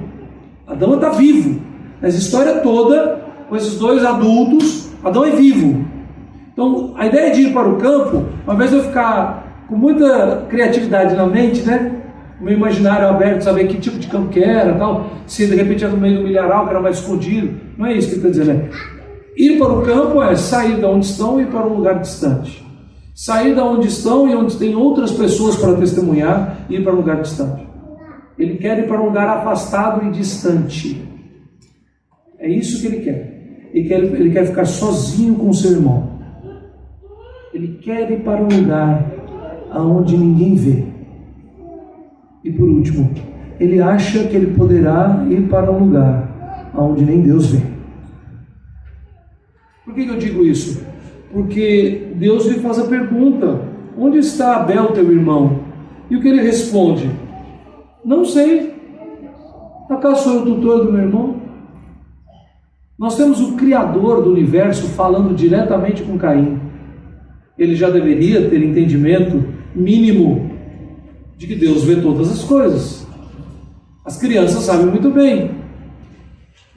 Speaker 1: Adão está vivo. Nessa história toda, com esses dois adultos, Adão é vivo. Então, a ideia de ir para o campo, ao invés de eu ficar com muita criatividade na mente, né? O meu imaginário aberto, saber que tipo de campo que era, tal, se de repente era no meio do milharal, que era mais escondido. Não é isso que ele está dizendo, né? Ir para o campo é sair de onde estão e ir para um lugar distante. Sair de onde estão e onde tem outras pessoas para testemunhar e ir para um lugar distante. Ele quer ir para um lugar afastado e distante. É isso que ele quer. Ele quer ficar sozinho com o seu irmão. Ele quer ir para um lugar aonde ninguém vê. E por último, ele acha que ele poderá ir para um lugar aonde nem Deus vê. Por que eu digo isso? Porque Deus lhe faz a pergunta: onde está Abel, teu irmão? E o que ele responde? Não sei. Acaso sou eu o tutor do meu irmão? Nós temos o Criador do universo falando diretamente com Caim. Ele já deveria ter entendimento mínimo de que Deus vê todas as coisas. As crianças sabem muito bem.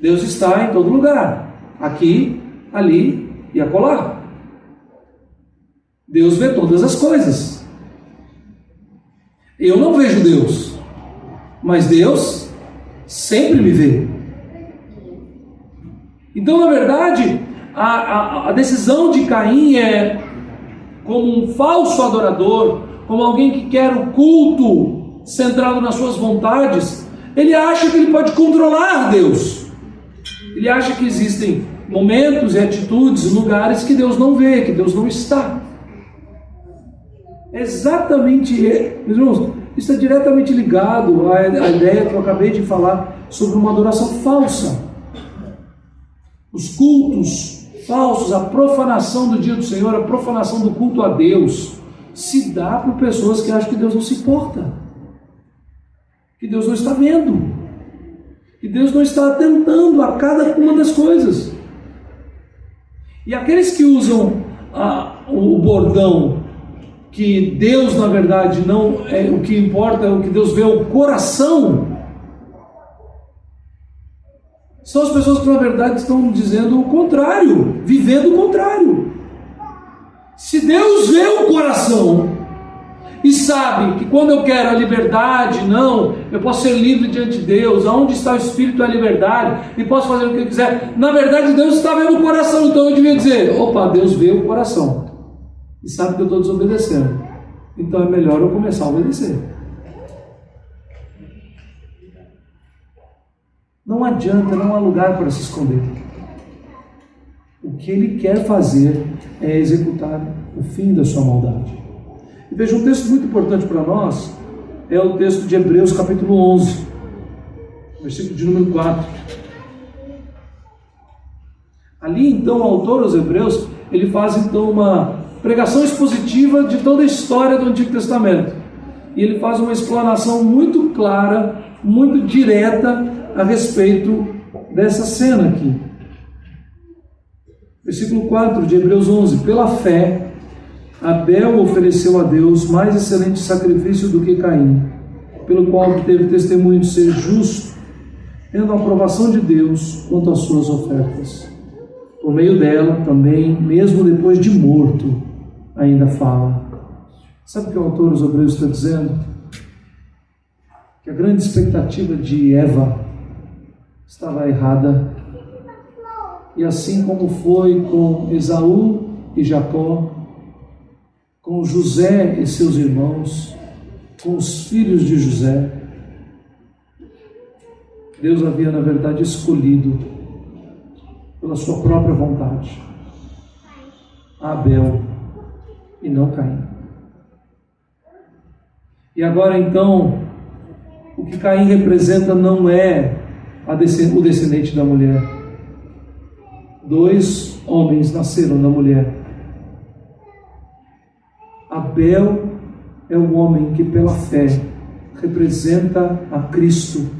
Speaker 1: Deus está em todo lugar. Aqui, ali e acolá. Deus vê todas as coisas. Eu não vejo Deus, mas Deus sempre me vê. Então, na verdade, a decisão de Caim é como um falso adorador, como alguém que quer o culto centrado nas suas vontades. Ele acha que ele pode controlar Deus. Ele acha que existem momentos e atitudes, lugares que Deus não vê, que Deus não está. Exatamente, meus irmãos, isso é diretamente ligado à ideia que eu acabei de falar sobre uma adoração falsa. Os cultos falsos, a profanação do dia do Senhor, a profanação do culto a Deus, se dá por pessoas que acham que Deus não se importa, que Deus não está vendo, que Deus não está atentando a cada uma das coisas. E aqueles que usam o bordão que Deus, na verdade, não é o que importa, é o que Deus vê, o coração, são as pessoas que, na verdade, estão dizendo o contrário, vivendo o contrário. Se Deus vê o coração e sabe que quando eu quero a liberdade, não, eu posso ser livre diante de Deus, aonde está o Espírito é a liberdade, e posso fazer o que eu quiser. Na verdade, Deus está vendo o coração, então eu devia dizer: opa, Deus vê o coração e sabe que eu estou desobedecendo, então é melhor eu começar a obedecer. Não adianta, não há lugar para se esconder. O que ele quer fazer é executar o fim da sua maldade. E veja, um texto muito importante para nós é o texto de Hebreus capítulo 11, versículo de número 4. Ali então o autor aos Hebreus, ele faz então uma pregação expositiva de toda a história do Antigo Testamento. E ele faz uma explanação muito clara, muito direta a respeito dessa cena aqui. Versículo 4 de Hebreus 11. Pela fé, Abel ofereceu a Deus mais excelente sacrifício do que Caim, pelo qual teve testemunho de ser justo, tendo a aprovação de Deus quanto às suas ofertas. por meio dela também, mesmo depois de morto, ainda fala. Sabe o que o autor dos Hebreus está dizendo? Que a grande expectativa de Eva estava errada. E assim como foi com Esaú e Jacó, com José e seus irmãos, com os filhos de José, Deus havia, na verdade, escolhido, pela sua própria vontade, Abel e não Caim. E agora, então, o que Caim representa não é o descendente da mulher. 2 homens nasceram da mulher. Abel é o homem que, pela fé, representa a Cristo.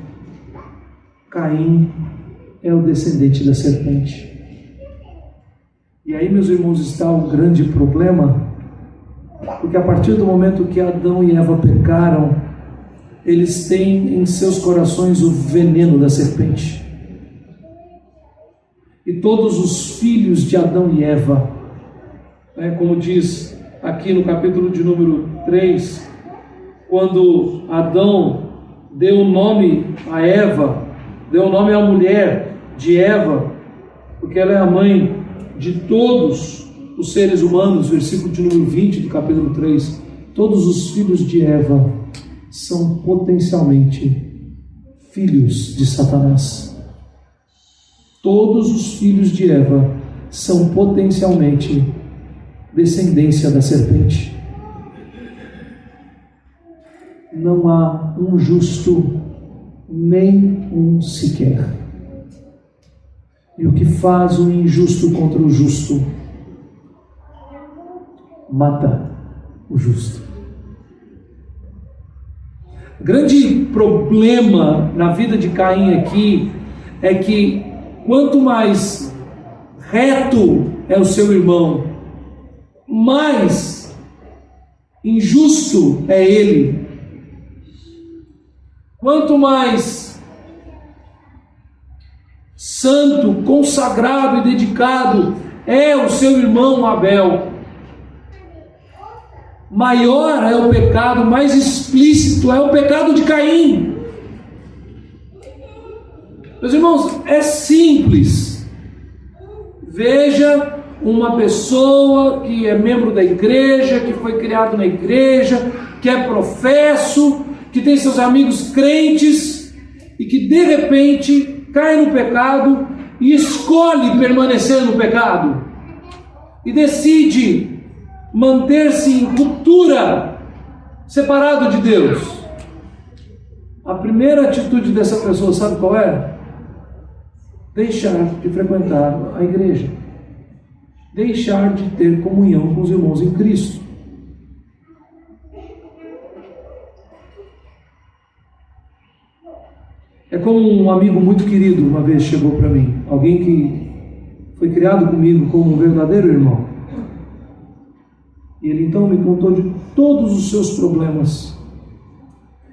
Speaker 1: Caim é o descendente da serpente. E aí, meus irmãos, está o grande problema, porque a partir do momento que Adão e Eva pecaram, eles têm em seus corações o veneno da serpente. E todos os filhos de Adão e Eva, como diz aqui no capítulo de número 3, quando Adão deu o nome a Eva, deu o nome à mulher de Eva, porque ela é a mãe de todos os seres humanos, versículo de número 20 do capítulo 3, todos os filhos de Eva são potencialmente filhos de Satanás. Todos os filhos de Eva são potencialmente descendência da serpente. Não há um justo, nem um sequer. E o que faz o injusto contra o justo mata o justo. O grande problema na vida de Caim aqui é que quanto mais reto é o seu irmão, mais injusto é ele. Quanto mais santo, consagrado e dedicado é o seu irmão Abel, maior é o pecado, mais explícito é o pecado de Caim. Meus irmãos, é simples. Veja uma pessoa que é membro da igreja, que foi criado na igreja, que é professo, que tem seus amigos crentes e que de repente cai no pecado e escolhe permanecer no pecado e decide manter-se em ruptura, separado de Deus. A primeira atitude dessa pessoa, sabe qual é? Deixar de frequentar a igreja, deixar de ter comunhão com os irmãos em Cristo. É como um amigo muito querido uma vez chegou para mim, alguém que foi criado comigo como um verdadeiro irmão. E ele então me contou de todos os seus problemas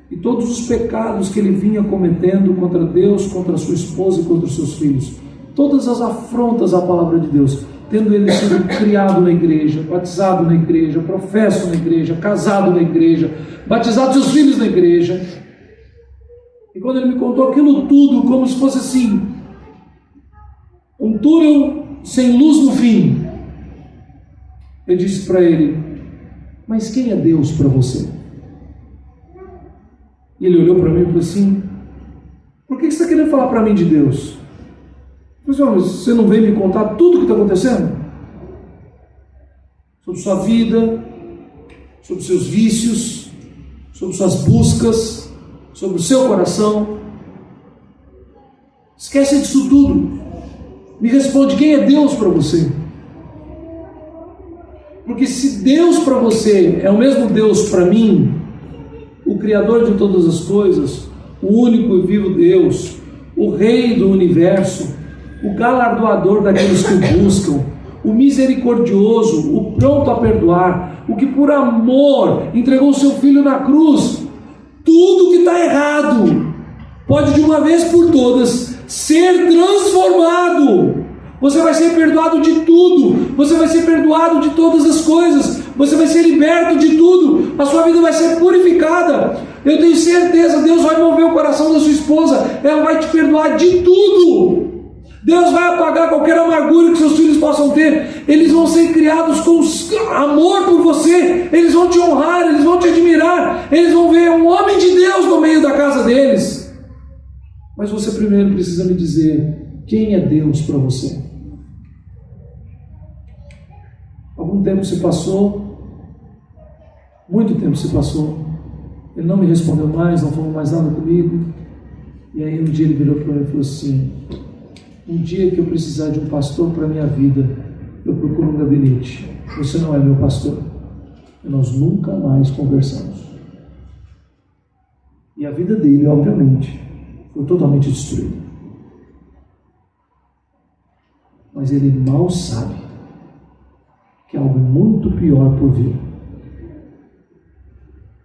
Speaker 1: e todos os pecados que ele vinha cometendo contra Deus, contra sua esposa e contra os seus filhos. Todas as afrontas à palavra de Deus, tendo ele sido criado na igreja, batizado na igreja, professo na igreja, casado na igreja, batizado seus filhos na igreja. E quando ele me contou aquilo tudo, como se fosse assim, um túnel sem luz no fim, eu disse para ele: mas quem é Deus para você? E ele olhou para mim e falou assim: por que você está querendo falar para mim de Deus? Eu falei: mas você não veio me contar tudo o que está acontecendo? Sobre sua vida, sobre seus vícios, sobre suas buscas, sobre o seu coração. Esquece disso tudo. Me responde, quem é Deus para você? Porque se Deus para você é o mesmo Deus para mim, o Criador de todas as coisas, o único e vivo Deus, o Rei do universo, o galardoador daqueles que o buscam, o misericordioso, o pronto a perdoar, o que por amor entregou o seu Filho na cruz, tudo que está errado pode de uma vez por todas ser transformado Você vai ser perdoado de tudo. Você vai ser perdoado de todas as coisas. Você vai ser liberto de tudo. A sua vida vai ser purificada. Eu tenho certeza, Deus vai mover o coração da sua esposa. Ela vai te perdoar de tudo. Deus vai apagar qualquer amargura que seus filhos possam ter. Eles vão ser criados com amor por você. Eles vão te honrar, eles vão te admirar. Eles vão ver um homem de Deus no meio da casa deles. Mas você primeiro precisa me dizer: quem é Deus para você? Algum tempo se passou, muito tempo se passou, ele não me respondeu mais, não falou mais nada comigo. E aí um dia ele virou para mim e falou assim: um dia que eu precisar de um pastor para a minha vida, eu procuro um gabinete. Você não é meu pastor. E nós nunca mais conversamos. E a vida dele, obviamente, foi totalmente destruída. Mas ele mal sabe que é algo muito pior por vir.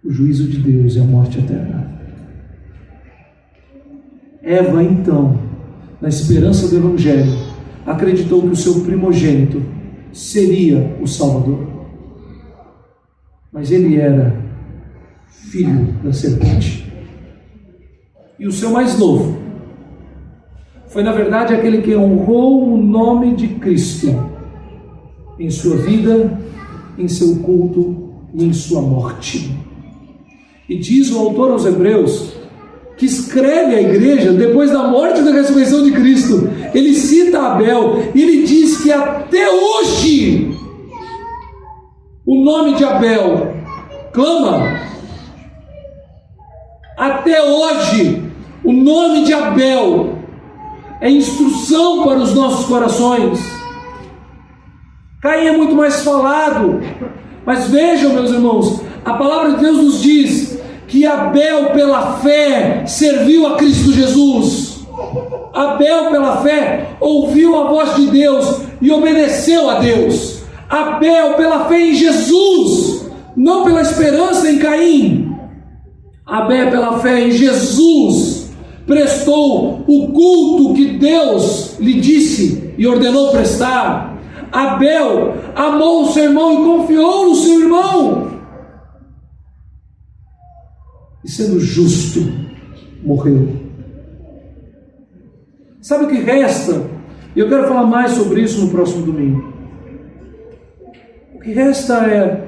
Speaker 1: O juízo de Deus e a morte eterna. Eva, então, na esperança do Evangelho, acreditou que o seu primogênito seria o Salvador. Mas ele era filho da serpente. E o seu mais novo foi, na verdade, aquele que honrou o nome de Cristo em sua vida, em seu culto e em sua morte. E diz o autor aos Hebreus, que escreve à igreja depois da morte e da ressurreição de Cristo, ele cita Abel e ele diz que até hoje o nome de Abel clama. Até hoje o nome de Abel é instrução para os nossos corações. Caim é muito mais falado, mas vejam, meus irmãos, a palavra de Deus nos diz que Abel pela fé serviu a Cristo Jesus. Abel pela fé ouviu a voz de Deus e obedeceu a Deus. Abel pela fé em Jesus, não pela esperança em Caim. Abel pela fé em Jesus prestou o culto que Deus lhe disse e ordenou prestar. Abel amou o seu irmão e confiou no seu irmão. E sendo justo, morreu. Sabe o que resta? E eu quero falar mais sobre isso no próximo domingo. O que resta é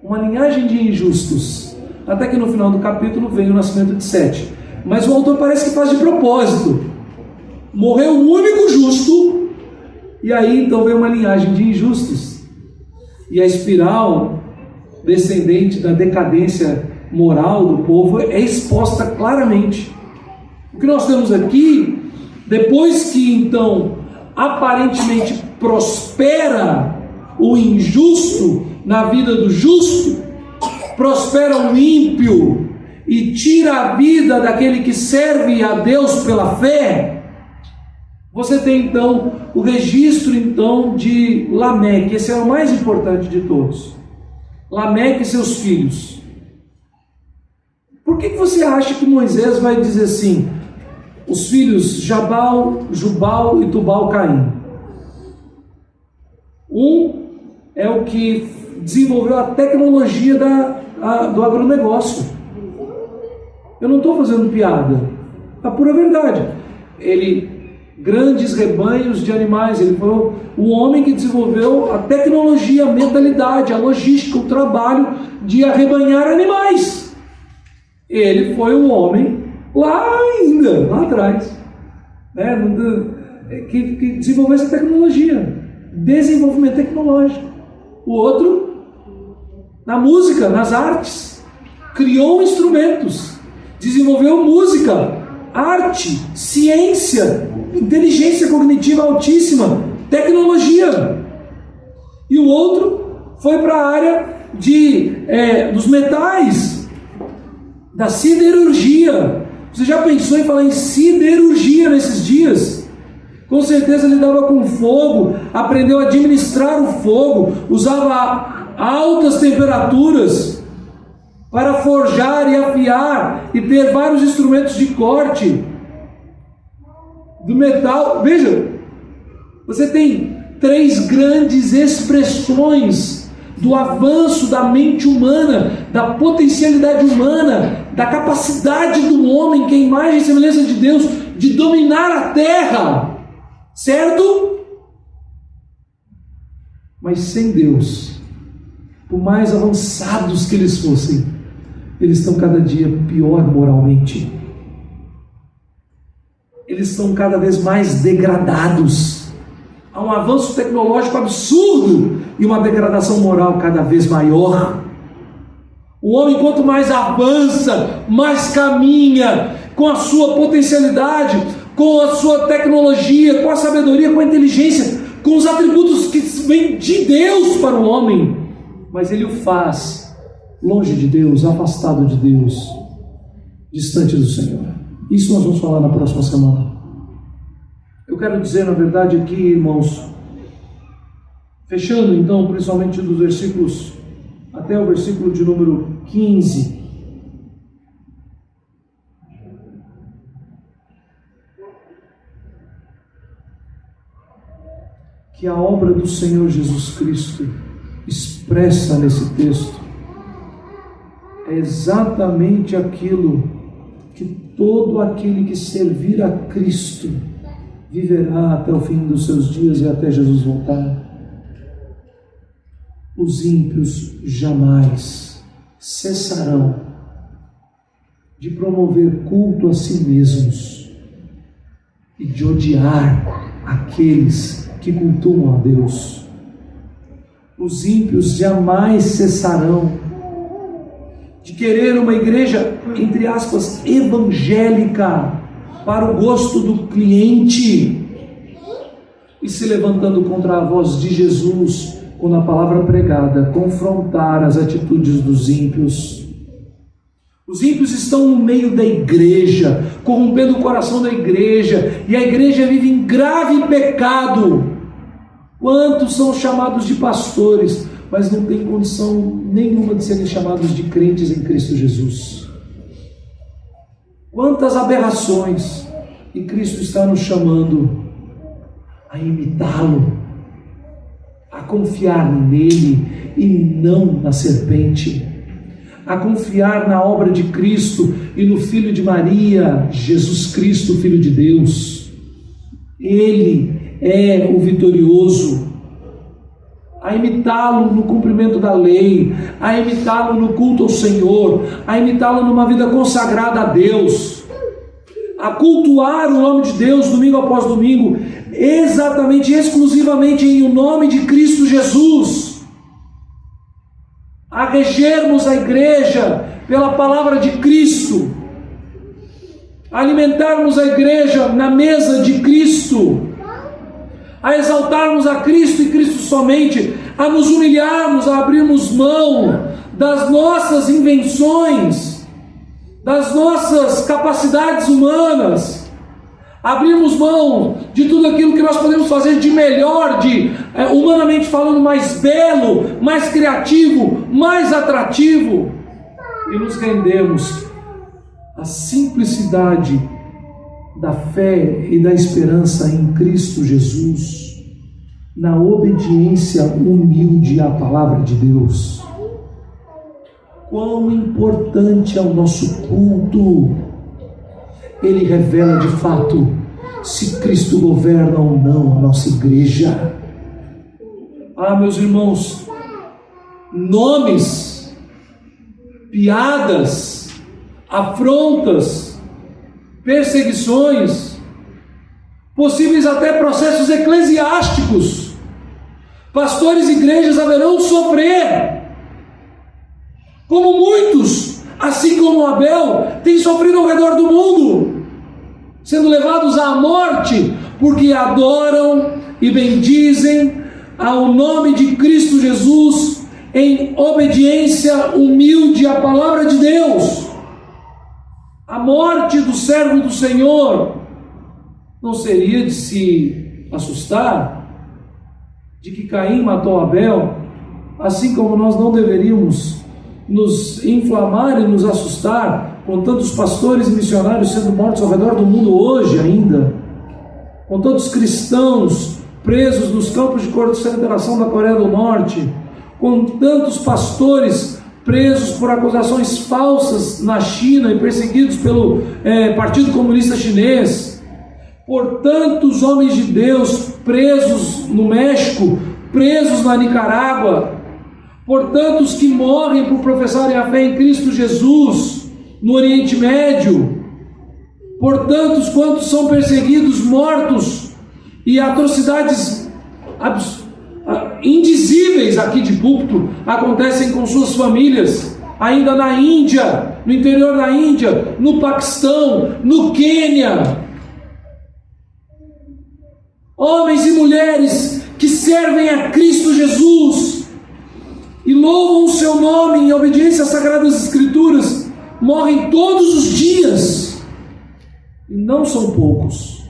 Speaker 1: uma linhagem de injustos. Até que no final do capítulo vem o nascimento de Sete. Mas o autor parece que faz de propósito. Morreu o único justo. E aí então vem uma linhagem de injustos. E a espiral descendente da decadência moral do povo é exposta claramente. O que nós temos aqui, depois que então aparentemente prospera o injusto na vida do justo, prospera o ímpio e tira a vida daquele que serve a Deus pela fé. Você tem então o registro então de Lameque. Esse é o mais importante de todos. Lameque e seus filhos. Por que você acha que Moisés vai dizer assim: os filhos Jabal, Jubal e Tubal-Caim? Um é o que desenvolveu a tecnologia do agronegócio. Eu não estou fazendo piada, é a pura verdade. Grandes rebanhos de animais, ele foi o homem que desenvolveu a tecnologia, a mentalidade, a logística, o trabalho de arrebanhar animais. Ele foi o homem lá atrás, que desenvolveu essa tecnologia, desenvolvimento tecnológico. O outro, na música, nas artes, criou instrumentos, desenvolveu música, arte, ciência, inteligência cognitiva altíssima, tecnologia. E o outro foi para a área dos metais, da siderurgia. Você já pensou em falar em siderurgia nesses dias? Com certeza ele lidava com fogo, aprendeu a administrar o fogo, usava altas temperaturas para forjar e afiar e ter vários instrumentos de corte do metal. Veja, Você tem 3 grandes expressões do avanço da mente humana, da potencialidade humana, da capacidade do homem, que é a imagem e semelhança de Deus, de dominar a terra, certo? Mas sem Deus, por mais avançados que eles fossem, eles estão cada dia pior moralmente. Eles estão cada vez mais degradados. Há um avanço tecnológico absurdo e uma degradação moral cada vez maior. O homem, quanto mais avança, mais caminha com a sua potencialidade, com a sua tecnologia, com a sabedoria, com a inteligência, com os atributos que vêm de Deus para o homem. Mas ele o faz longe de Deus, afastado de Deus, distante do Senhor. Isso nós vamos falar na próxima semana. Eu quero dizer, na verdade, aqui, irmãos, fechando então, principalmente dos versículos, até o versículo de número 15, que a obra do Senhor Jesus Cristo expressa nesse texto é exatamente aquilo que todo aquele que servir a Cristo viverá até o fim dos seus dias e até Jesus voltar. Os ímpios jamais cessarão de promover culto a si mesmos e de odiar aqueles que cultuam a Deus. Os ímpios jamais cessarão de querer uma igreja, entre aspas, evangélica, para o gosto do cliente, e se levantando contra a voz de Jesus, quando a palavra pregada confrontar as atitudes dos ímpios. Os ímpios estão no meio da igreja, corrompendo o coração da igreja, e a igreja vive em grave pecado. Quantos são chamados de pastores, mas não têm condição nenhuma de serem chamados de crentes em Cristo Jesus? Quantas aberrações! E Cristo está nos chamando a imitá-lo, a confiar nele e não na serpente, a confiar na obra de Cristo e no Filho de Maria, Jesus Cristo, Filho de Deus. Ele é o vitorioso. A imitá-lo no cumprimento da lei, a imitá-lo no culto ao Senhor, a imitá-lo numa vida consagrada a Deus, a cultuar o nome de Deus domingo após domingo, exatamente, exclusivamente em o nome de Cristo Jesus, a regermos a igreja pela palavra de Cristo, a alimentarmos a igreja na mesa de Cristo, a exaltarmos a Cristo e Cristo somente, a nos humilharmos, a abrirmos mão das nossas invenções, das nossas capacidades humanas, abrirmos mão de tudo aquilo que nós podemos fazer de melhor, humanamente falando, mais belo, mais criativo, mais atrativo, e nos rendemos à simplicidade da fé e da esperança em Cristo Jesus, na obediência humilde à palavra de Deus. Quão importante é o nosso culto! Ele revela de fato se Cristo governa ou não a nossa igreja. Ah, meus irmãos, nomes, piadas, afrontas, perseguições, possíveis até processos eclesiásticos, pastores e igrejas haverão de sofrer, como muitos, assim como Abel, têm sofrido ao redor do mundo, sendo levados à morte, porque adoram e bendizem ao nome de Cristo Jesus, em obediência humilde à palavra de Deus. A morte do servo do Senhor não seria de se assustar de que Caim matou Abel, assim como nós não deveríamos nos inflamar e nos assustar com tantos pastores e missionários sendo mortos ao redor do mundo hoje ainda, com tantos cristãos presos nos campos de concentração da Coreia do Norte, com tantos pastores presos por acusações falsas na China e perseguidos pelo Partido Comunista Chinês, por tantos homens de Deus presos no México, presos na Nicarágua, por tantos que morrem por professarem a fé em Cristo Jesus no Oriente Médio, por tantos quantos são perseguidos, mortos, e atrocidades indizíveis aqui de púlpito acontecem com suas famílias, ainda na Índia, no interior da Índia, no Paquistão, no Quênia. Homens e mulheres que servem a Cristo Jesus e louvam o seu nome em obediência às Sagradas Escrituras, morrem todos os dias, e não são poucos.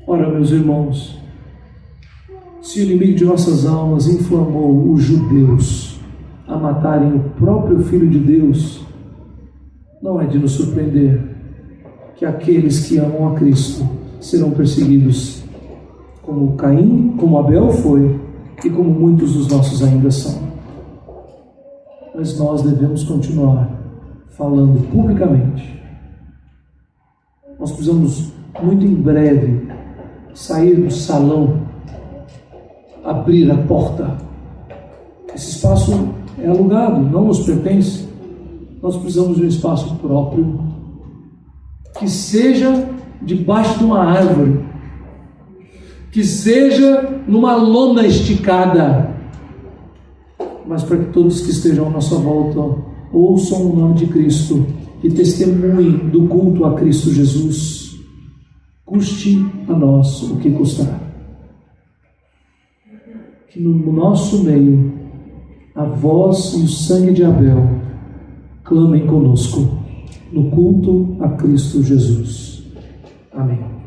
Speaker 1: Ora, meus irmãos, se o inimigo de nossas almas inflamou os judeus a matarem o próprio Filho de Deus, não é de nos surpreender que aqueles que amam a Cristo serão perseguidos, como Caim, como Abel foi, e como muitos dos nossos ainda são. Mas nós devemos continuar falando publicamente. Nós precisamos, muito em breve, sair do salão, abrir a porta. Esse espaço é alugado, não nos pertence. Nós precisamos de um espaço próprio, que seja debaixo de uma árvore, que seja numa lona esticada, mas para que todos que estejam à nossa volta ouçam o nome de Cristo e testemunhem do culto a Cristo Jesus, custe a nós o que custar. Que no nosso meio a voz e o sangue de Abel clamem conosco no culto a Cristo Jesus. Amém.